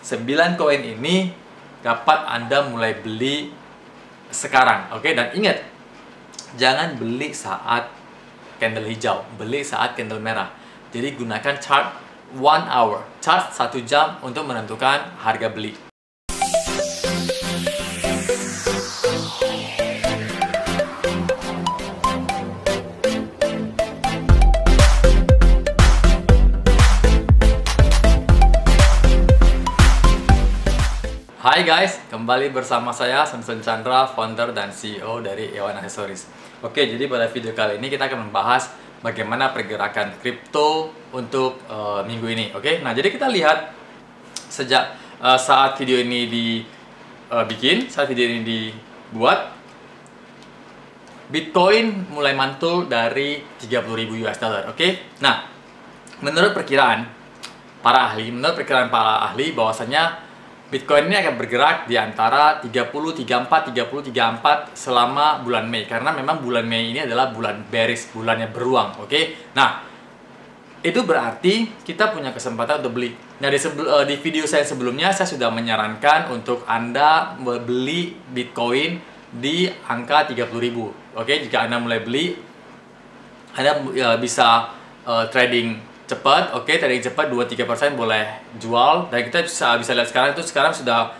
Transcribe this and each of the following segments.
9 koin ini dapat Anda mulai beli sekarang. Oke, dan ingat, jangan beli saat candle hijau, beli saat candle merah. Jadi gunakan chart 1 hour, chart 1 jam untuk menentukan harga beli. Hai guys, kembali bersama saya Samson Chandra, founder dan CEO dari A1 Accessories. Oke, jadi pada video kali ini kita akan membahas bagaimana pergerakan kripto untuk minggu ini. Oke, nah jadi kita lihat sejak saat video ini saat video ini dibuat, Bitcoin mulai mantul dari 30.000 US dollar. Oke, nah menurut perkiraan para ahli bahwasanya Bitcoin ini akan bergerak di antara 30.34 selama bulan Mei, karena memang bulan Mei ini adalah bulan bearish, bulannya beruang. Oke, nah itu berarti kita punya kesempatan untuk beli. Nah di video saya sebelumnya saya sudah menyarankan untuk Anda beli Bitcoin di angka 30.000. Oke, jika Anda mulai beli, Anda bisa trading cepat. Oke, trading cepat 2-3% boleh jual, dan kita bisa lihat sekarang sudah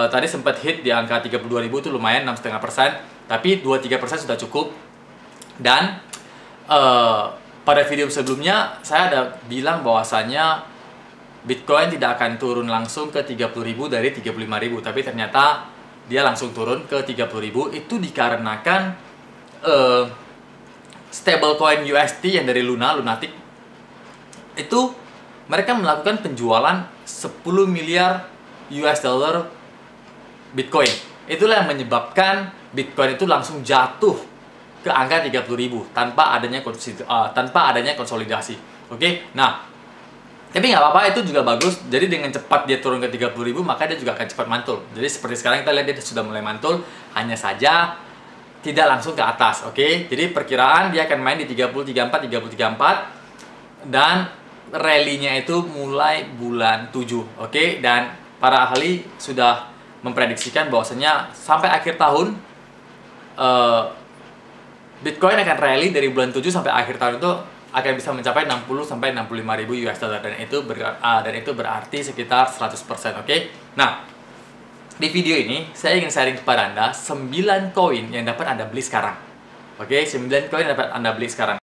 tadi sempat hit di angka 32.000, itu lumayan 6,5%, tapi 2-3% sudah cukup. Dan pada video sebelumnya saya ada bilang bahwasanya Bitcoin tidak akan turun langsung ke 30.000 dari 35.000, tapi ternyata dia langsung turun ke 30.000. Itu dikarenakan stablecoin USD yang dari Lunatic itu mereka melakukan penjualan 10 miliar US dollar Bitcoin. Itulah yang menyebabkan Bitcoin itu langsung jatuh ke angka 30.000 tanpa adanya konsolidasi. Oke, nah tapi nggak apa-apa, itu juga bagus. Jadi dengan cepat dia turun ke 30.000, maka dia juga akan cepat mantul. Jadi seperti sekarang kita lihat dia sudah mulai mantul, hanya saja tidak langsung ke atas. Oke, jadi perkiraan dia akan main di 30.34, dan rally-nya itu mulai bulan 7. Oke, dan para ahli sudah memprediksikan bahwasanya sampai akhir tahun Bitcoin akan rally dari bulan 7 sampai akhir tahun itu akan bisa mencapai 60-65.000 US dollar, dan itu berarti sekitar 100%. Oke. Nah, di video ini saya ingin sharing kepada Anda 9 koin yang dapat Anda beli sekarang. Oke, 9 koin yang dapat Anda beli sekarang.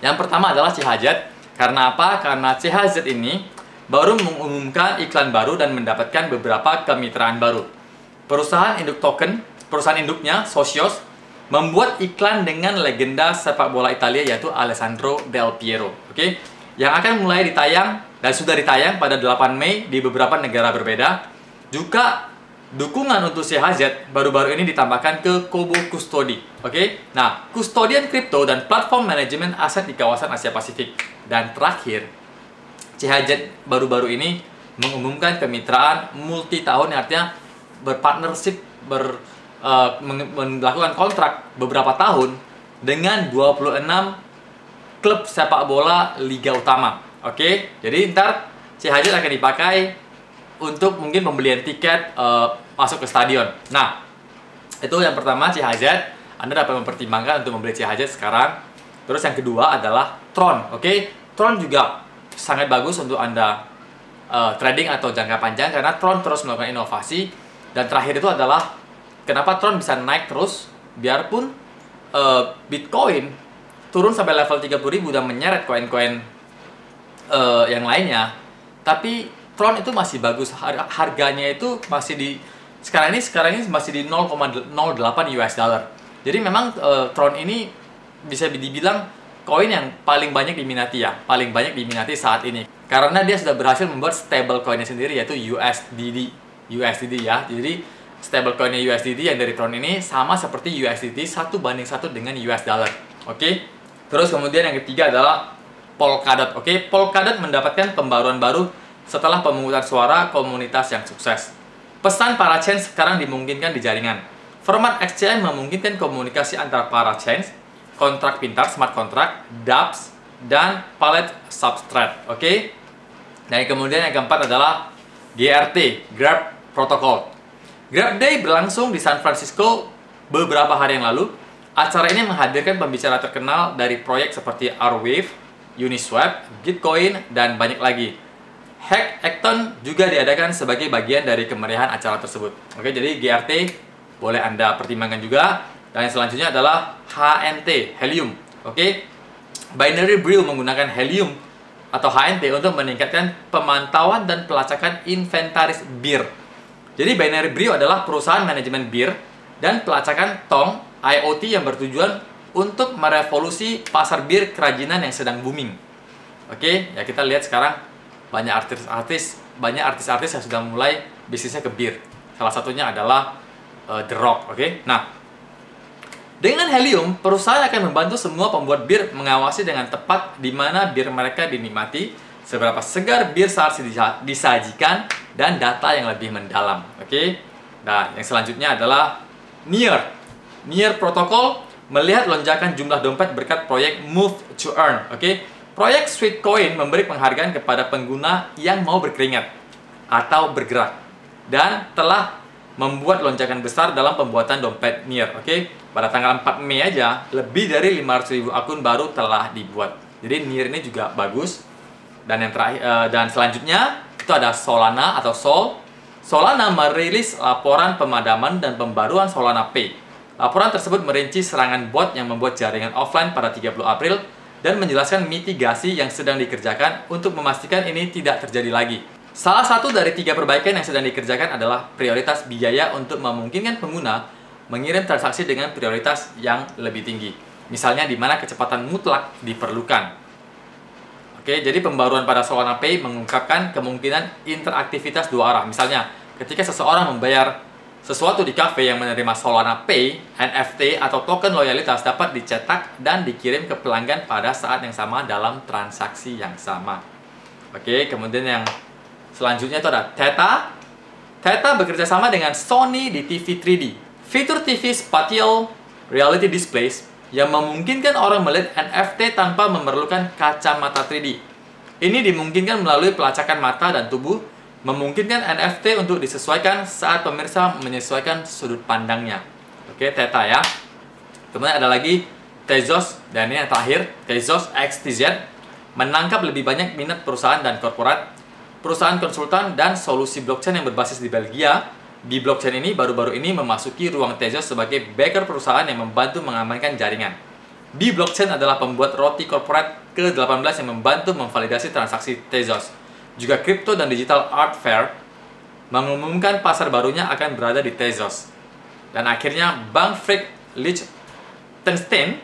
Yang pertama adalah CHZ. Karena apa? Karena CHZ ini baru mengumumkan iklan baru dan mendapatkan beberapa kemitraan baru. Perusahaan induknya, Socios, membuat iklan dengan legenda sepak bola Italia yaitu Alessandro Del Piero. Oke, yang akan mulai ditayang dan sudah ditayang pada 8 Mei di beberapa negara berbeda. Juga dukungan untuk CHZ baru-baru ini ditambahkan ke Kobo Custody. Oke, nah kustodian kripto dan platform manajemen aset di kawasan Asia Pasifik. Dan terakhir, CHZ baru-baru ini mengumumkan kemitraan multi tahun, yang artinya berpartnership, melakukan kontrak beberapa tahun dengan 26 klub sepak bola liga utama. Oke, jadi ntar CHZ akan dipakai untuk mungkin pembelian tiket masuk ke stadion. Nah, itu yang pertama, CHZ. Anda dapat mempertimbangkan untuk membeli CHZ sekarang. Terus yang kedua adalah Tron. Oke, Tron juga sangat bagus untuk Anda trading atau jangka panjang, karena Tron terus melakukan inovasi. Dan terakhir itu adalah kenapa Tron bisa naik terus biarpun Bitcoin turun sampai level 30.000 dan menyeret koin-koin yang lainnya, tapi Tron itu masih bagus. Harganya itu masih di sekarang ini masih di 0,08 US dollar. Jadi memang Tron ini bisa dibilang koin yang paling banyak diminati paling banyak diminati saat ini, karena dia sudah berhasil membuat stable coinnya sendiri, yaitu USDD ya. Jadi stable coinnya USDD yang dari Tron ini sama seperti USDT 1:1 dengan US dollar. Oke. Terus kemudian yang ketiga adalah Polkadot. Oke, Polkadot mendapatkan pembaruan baru setelah pemungutan suara komunitas yang sukses. Pesan para chain sekarang dimungkinkan di jaringan. Format XCM memungkinkan komunikasi antara para chains, kontrak pintar, smart contract, dApps, dan pallet substrate. Oke. Dan kemudian yang keempat adalah GRT, Grab Protocol. Grab Day berlangsung di San Francisco beberapa hari yang lalu. Acara ini menghadirkan pembicara terkenal dari proyek seperti Arwave, Uniswap, Gitcoin, dan banyak lagi. Hackathon juga diadakan sebagai bagian dari kemeriahan acara tersebut. Oke, jadi GRT boleh Anda pertimbangkan juga. Dan yang selanjutnya adalah HNT, Helium. Oke, Binary Brew menggunakan Helium atau HNT untuk meningkatkan pemantauan dan pelacakan inventaris bir. Jadi Binary Brew adalah perusahaan manajemen bir dan pelacakan tong IoT yang bertujuan untuk merevolusi pasar bir kerajinan yang sedang booming. Oke, ya kita lihat sekarang banyak artis-artis yang sudah mulai bisnisnya ke bir. Salah satunya adalah The Rock. Oke, nah dengan Helium, perusahaan akan membantu semua pembuat bir mengawasi dengan tepat di mana bir mereka dinikmati, seberapa segar bir saat disajikan, dan data yang lebih mendalam. Oke, nah yang selanjutnya adalah Near Protocol melihat lonjakan jumlah dompet berkat proyek Move to Earn. Oke, proyek Sweetcoin memberi penghargaan kepada pengguna yang mau berkeringat atau bergerak dan telah membuat lonjakan besar dalam pembuatan dompet Near. Oke, pada tanggal 4 Mei aja lebih dari 500.000 akun baru telah dibuat. Jadi Near ini juga bagus. Dan yang terakhir dan selanjutnya itu ada Solana atau Sol. Solana merilis laporan pemadaman dan pembaruan Solana Pay. Laporan tersebut merinci serangan bot yang membuat jaringan offline pada 30 April dan menjelaskan mitigasi yang sedang dikerjakan untuk memastikan ini tidak terjadi lagi. Salah satu dari 3 perbaikan yang sedang dikerjakan adalah prioritas biaya untuk memungkinkan pengguna mengirim transaksi dengan prioritas yang lebih tinggi. Misalnya di mana kecepatan mutlak diperlukan. Oke, jadi pembaruan pada Solana Pay mengungkapkan kemungkinan interaktivitas dua arah. Misalnya, ketika seseorang membayar sesuatu di kafe yang menerima Solana Pay, NFT atau token loyalitas dapat dicetak dan dikirim ke pelanggan pada saat yang sama dalam transaksi yang sama. Oke, kemudian yang selanjutnya itu ada Theta. Theta bekerja sama dengan Sony di TV 3D. Fitur TV Spatial Reality Displays yang memungkinkan orang melihat NFT tanpa memerlukan kacamata 3D. Ini dimungkinkan melalui pelacakan mata dan tubuh, memungkinkan NFT untuk disesuaikan saat pemirsa menyesuaikan sudut pandangnya. Oke, Theta ya. Kemudian ada lagi Tezos, dan ini yang terakhir, Tezos XTZ menangkap lebih banyak minat perusahaan dan korporat, perusahaan konsultan, dan solusi blockchain yang berbasis di Belgia. Di blockchain ini baru-baru ini memasuki ruang Tezos sebagai backer perusahaan yang membantu mengamankan jaringan. Di blockchain adalah pembuat roti korporat ke-18 yang membantu memvalidasi transaksi Tezos. Juga Crypto dan Digital Art Fair mengumumkan pasar barunya akan berada di Tezos. Dan akhirnya Bank Frick Liechtenstein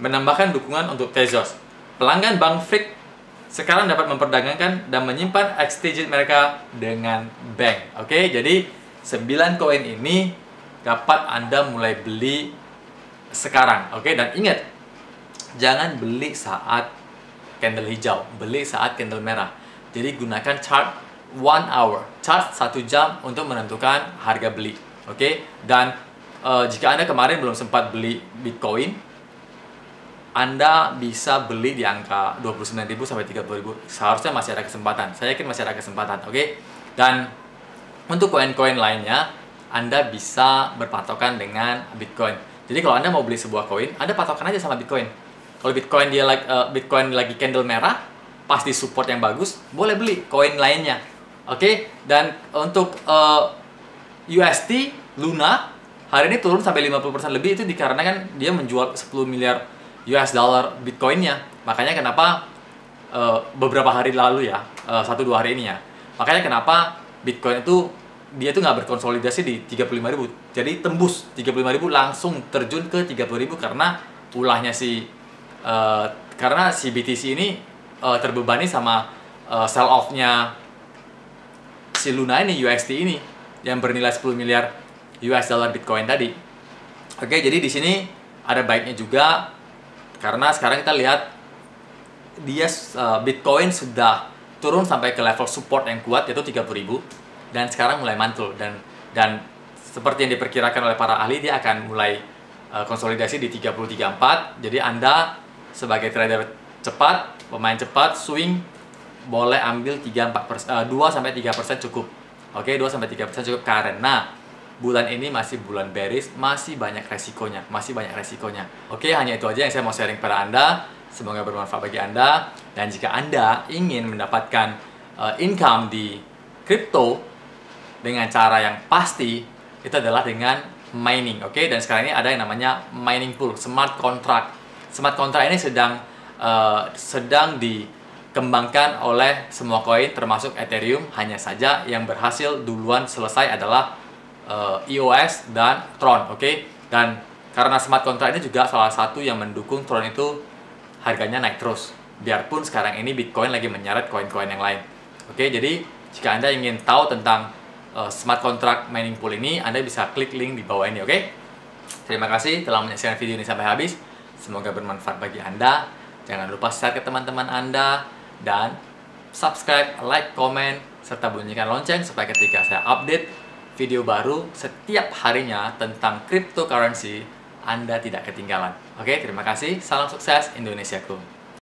menambahkan dukungan untuk Tezos. Pelanggan Bank Frick sekarang dapat memperdagangkan dan menyimpan XTZ mereka dengan bank. Oke, jadi 9 koin ini dapat Anda mulai beli sekarang. Oke, dan ingat, jangan beli saat candle hijau, beli saat candle merah. Jadi gunakan chart 1 hour, chart 1 jam untuk menentukan harga beli. Oke, dan jika Anda kemarin belum sempat beli Bitcoin, Anda bisa beli di angka 29.000 sampai 30.000. Seharusnya masih ada kesempatan. Saya yakin masih ada kesempatan. Oke, dan untuk koin-koin lainnya, Anda bisa berpatokan dengan Bitcoin. Jadi kalau Anda mau beli sebuah koin, Anda patokan aja sama Bitcoin. Kalau Bitcoin lagi candle merah, pasti support yang bagus, boleh beli koin lainnya. Oke, dan untuk UST Luna hari ini turun sampai 50% lebih, itu dikarenakan dia menjual 10 miliar US dollar Bitcoinnya. Makanya kenapa beberapa hari lalu ya, 1-2 hari ini ya, makanya kenapa Bitcoin itu dia tuh nggak berkonsolidasi di 35.000. Jadi tembus 35.000 langsung terjun ke 30.000 karena ulahnya karena si BTC ini terbebani sama sell off-nya si Luna ini, UST ini yang bernilai 10 miliar US dollar Bitcoin tadi. Oke, jadi di sini ada baiknya juga Karena sekarang kita lihat Bitcoin sudah turun sampai ke level support yang kuat, yaitu 30.000, dan sekarang mulai mantul, dan seperti yang diperkirakan oleh para ahli, dia akan mulai konsolidasi di 30-34. Jadi Anda sebagai trader cepat, pemain cepat, swing, boleh ambil 2-3% cukup. Oke, 2-3% cukup, karena bulan ini masih bulan bearish, masih banyak resikonya, Oke, hanya itu aja yang saya mau sharing pada Anda. Semoga bermanfaat bagi Anda. Dan jika Anda ingin mendapatkan income di kripto dengan cara yang pasti, itu adalah dengan mining. Oke, dan sekarang ini ada yang namanya mining pool, smart contract. Smart contract ini sedang dikembangkan oleh semua koin termasuk Ethereum. Hanya saja yang berhasil duluan selesai adalah EOS dan Tron. Oke, dan karena smart contract ini juga salah satu yang mendukung Tron itu harganya naik terus, biarpun sekarang ini Bitcoin lagi menyeret koin-koin yang lain. Oke, jadi jika Anda ingin tahu tentang smart contract mining pool ini, Anda bisa klik link di bawah ini. Oke, terima kasih telah menyaksikan video ini sampai habis. Semoga bermanfaat bagi Anda. Jangan lupa share ke teman-teman Anda, dan subscribe, like, komen, serta bunyikan lonceng supaya ketika saya update video baru setiap harinya tentang cryptocurrency, Anda tidak ketinggalan. Oke, terima kasih. Salam sukses Indonesiaku.